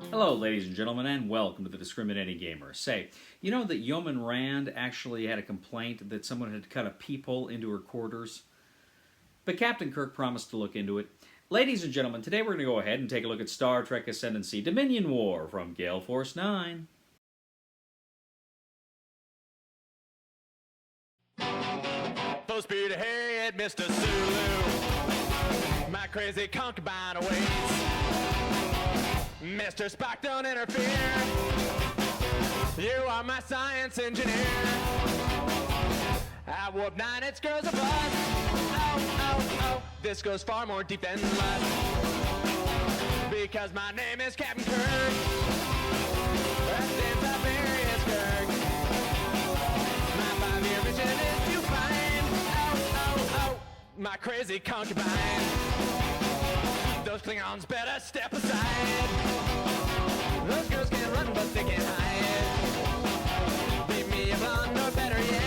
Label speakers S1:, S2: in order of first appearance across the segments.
S1: Hello, ladies and gentlemen, and welcome to the Discriminating Gamer. Say, you know that Yeoman Rand actually had a complaint that someone had cut a peephole into her quarters? But Captain Kirk promised to look into it. Ladies and gentlemen, today we're going to go ahead and take a look at Star Trek Ascendancy Dominion War from Gale Force Nine.
S2: Full speed ahead, Mr. Sulu. My crazy concubine awaits. Mr. Spock, don't interfere. You are my science engineer. At Warp 9, it's girls above. Oh, oh, oh. This goes far more deep than lust. Because my name is Captain Kirk. Since Tiberius Kirk. My 5-year mission is to find. Oh, oh, oh. My crazy concubine. Those Klingons better step aside. Those girls can run, but they can't hide. Leave me a blonde or better yet.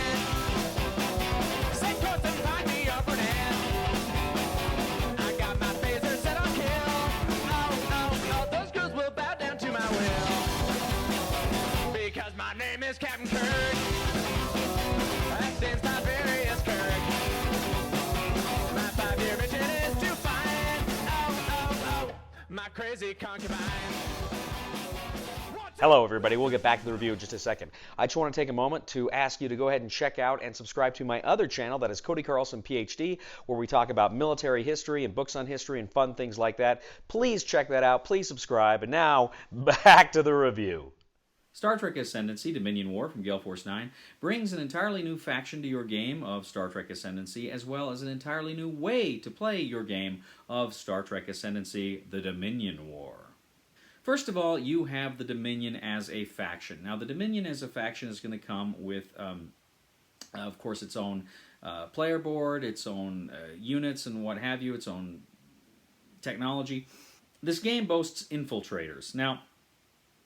S2: Say close and find me a brunette. I got my phaser set on kill. Oh, oh, oh, those girls will bow down to my will. Because my name is Captain Kirk. That stands Tiberius Kirk. My 5-year mission is to find. Oh, oh, oh, my crazy concubine.
S3: Hello everybody, we'll get back to the review in just a second. I just want to take a moment to ask you to go ahead and check out and subscribe to my other channel, that is Cody Carlson PhD, where we talk about military history and books on history and fun things like that. Please check that out, please subscribe, and now, back to the review.
S1: Star Trek Ascendancy Dominion War from Gale Force 9 brings an entirely new faction to your game of Star Trek Ascendancy, as well as an entirely new way to play your game of Star Trek Ascendancy The Dominion War. First of all, you have the Dominion as a faction. Now, the Dominion as a faction is going to come with, of course, its own player board, its own units and what have you, its own technology. This game boasts infiltrators. Now,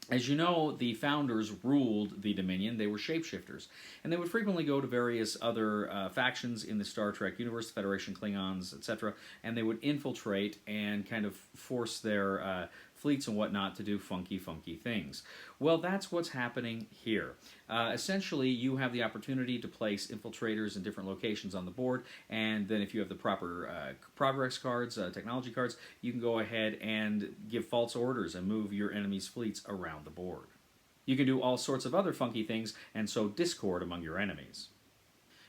S1: as you know, the founders ruled the Dominion. They were shapeshifters. And they would frequently go to various other factions in the Star Trek universe, Federation, Klingons, etc., and they would infiltrate and kind of force their fleets and whatnot to do funky things. Well, that's what's happening here. Essentially, you have the opportunity to place infiltrators in different locations on the board, and then if you have the proper progress cards, technology cards, you can go ahead and give false orders and move your enemy's fleets around the board. You can do all sorts of other funky things and sow discord among your enemies.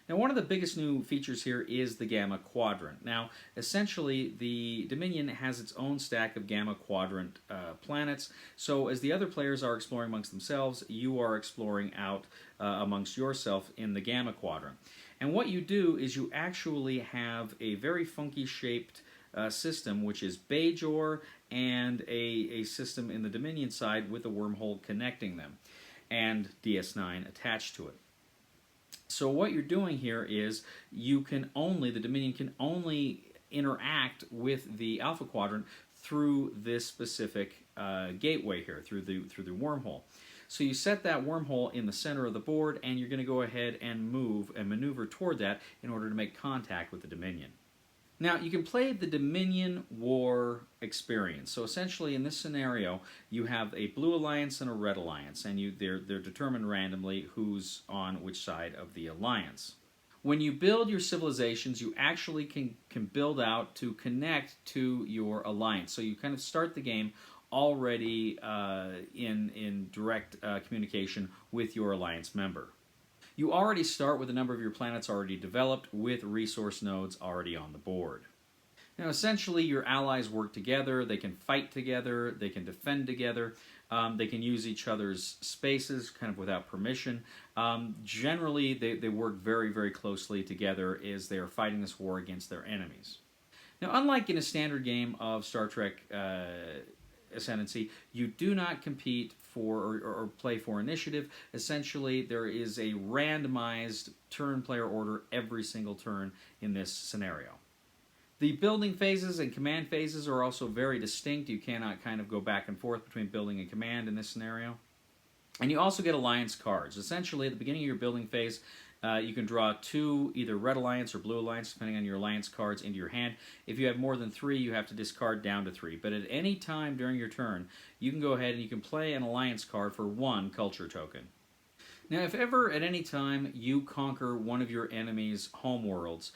S1: Now, one of the biggest new features here is the Gamma Quadrant. Now, essentially, the Dominion has its own stack of Gamma Quadrant planets, so as the other players are exploring amongst themselves, you are exploring out amongst yourself in the Gamma Quadrant. And what you do is you actually have a very funky shaped system, which is Bajor, and a system in the Dominion side with a wormhole connecting them, and DS9 attached to it. So what you're doing here is the Dominion can only interact with the Alpha Quadrant through this specific gateway here, through the wormhole. So you set that wormhole in the center of the board, and you're going to go ahead and move and maneuver toward that in order to make contact with the Dominion. Now, you can play the Dominion War experience. So essentially, in this scenario, you have a blue alliance and a red alliance, and they're determined randomly who's on which side of the alliance. When you build your civilizations, you actually can build out to connect to your alliance. So you kind of start the game already in direct communication with your alliance member. You already start with a number of your planets already developed with resource nodes already on the board. Now, essentially, your allies work together, they can fight together, they can defend together, they can use each other's spaces kind of without permission. Generally, they work very closely together as they are fighting this war against their enemies. Now, unlike in a standard game of Star Trek Ascendancy, you do not compete for or play for initiative. Essentially, there is a randomized turn player order every single turn in this scenario. The building phases and command phases are also very distinct. You cannot kind of go back and forth between building and command in this scenario. And you also get alliance cards. Essentially, at the beginning of your building phase, You can draw 2 either Red Alliance or Blue Alliance, depending on your alliance cards, into your hand. If you have more than 3, you have to discard down to 3. But at any time during your turn, you can go ahead and you can play an alliance card for 1 culture token. Now, if ever at any time you conquer one of your enemy's homeworlds,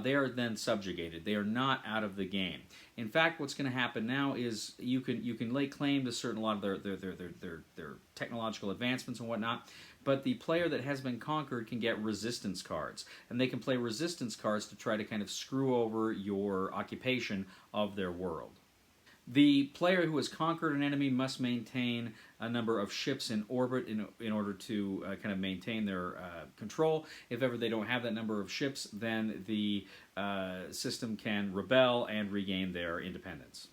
S1: they are then subjugated. They are not out of the game. In fact, what's going to happen now is you can lay claim to a lot of their technological advancements and whatnot, but the player that has been conquered can get resistance cards, and they can play resistance cards to try to kind of screw over your occupation of their world. The player who has conquered an enemy must maintain a number of ships in orbit in order to kind of maintain their control. If ever they don't have that number of ships, then the system can rebel and regain their independence.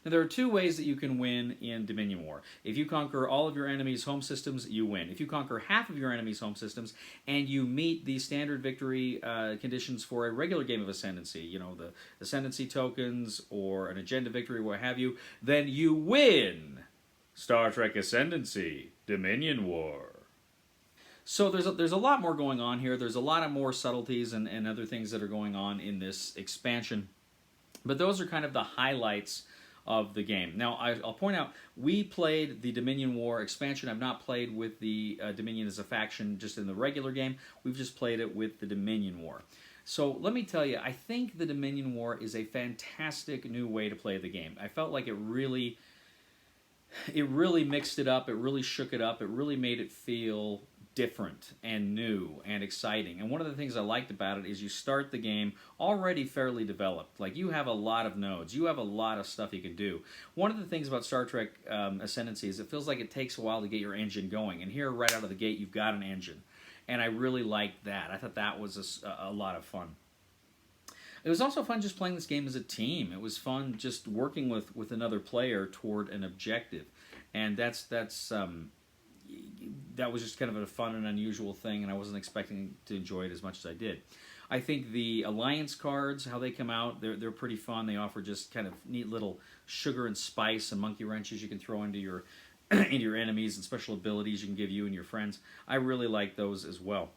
S1: Now, there are 2 ways that you can win in Dominion War. If you conquer all of your enemy's home systems, you win. If you conquer half of your enemy's home systems and you meet the standard victory conditions for a regular game of Ascendancy, you know, the Ascendancy tokens or an agenda victory, what have you, then you win Star Trek Ascendancy Dominion War. So there's a lot more going on here. There's a lot of more subtleties and other things that are going on in this expansion. But those are kind of the highlights of the game. Now, I'll point out, we played the Dominion War expansion. I've not played with the Dominion as a faction just in the regular game. We've just played it with the Dominion War. So let me tell you, I think the Dominion War is a fantastic new way to play the game. I felt like it really mixed it up. It really shook it up. It really made it feel different and new and exciting. And one of the things I liked about it is you start the game already fairly developed. Like, you have a lot of nodes. You have a lot of stuff you can do. One of the things about Star Trek Ascendancy is it feels like it takes a while to get your engine going. And here, right out of the gate, you've got an engine. And I really liked that. I thought that was a lot of fun. It was also fun just playing this game as a team. It was fun just working with another player toward an objective. And that was just kind of a fun and unusual thing, and I wasn't expecting to enjoy it as much as I did. I think the Alliance cards, how they come out, they're pretty fun. They offer just kind of neat little sugar and spice and monkey wrenches you can throw into your into your enemies, and special abilities you can give you and your friends. I really like those as well.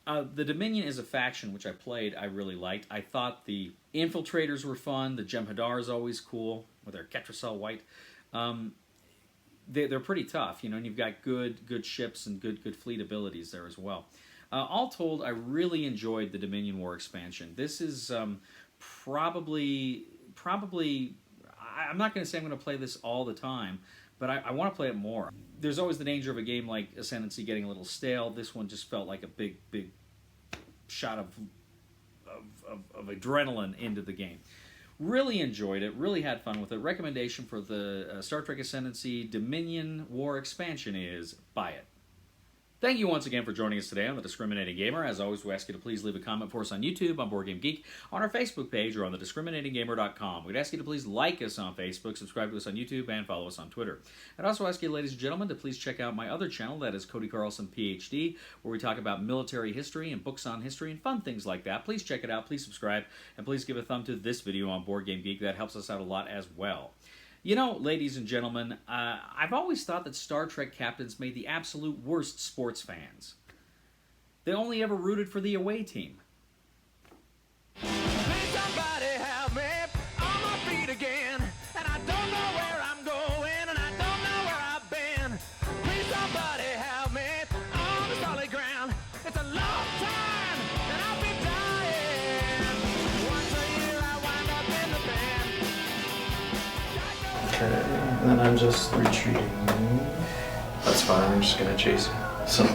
S1: The Dominion as a faction, which I played, I really liked. I thought the Infiltrators were fun. The Jem'Hadar is always cool with their Ketracel white. They're pretty tough, you know, and you've got good ships and good fleet abilities there as well. All told, I really enjoyed the Dominion War expansion. This is probably I'm not going to say I'm going to play this all the time, but I want to play it more. There's always the danger of a game like Ascendancy getting a little stale. This one just felt like a big shot of adrenaline into the game. Really enjoyed it, really had fun with it. Recommendation for the Star Trek Ascendancy Dominion War expansion is buy it. Thank you once again for joining us today on The Discriminating Gamer. As always, we ask you to please leave a comment for us on YouTube, on Board Game Geek, on our Facebook page, or on thediscriminatinggamer.com. We'd ask you to please like us on Facebook, subscribe to us on YouTube, and follow us on Twitter. I'd also ask you, ladies and gentlemen, to please check out my other channel, that is Cody Carlson, PhD, where we talk about military history and books on history and fun things like that. Please check it out, please subscribe, and please give a thumb to this video on Board Game Geek. That helps us out a lot as well. You know, ladies and gentlemen, I've always thought that Star Trek captains made the absolute worst sports fans. They only ever rooted for the away team.
S2: Please somebody help me on my feet again. And I don't know where I'm going, and I don't know where I've been. Please somebody help me on the solid ground. It's a long time, and I'll be dying. Once a year I wind up in the band.
S4: Okay, and then I'm just retreating.
S5: That's fine, I'm just gonna chase you. So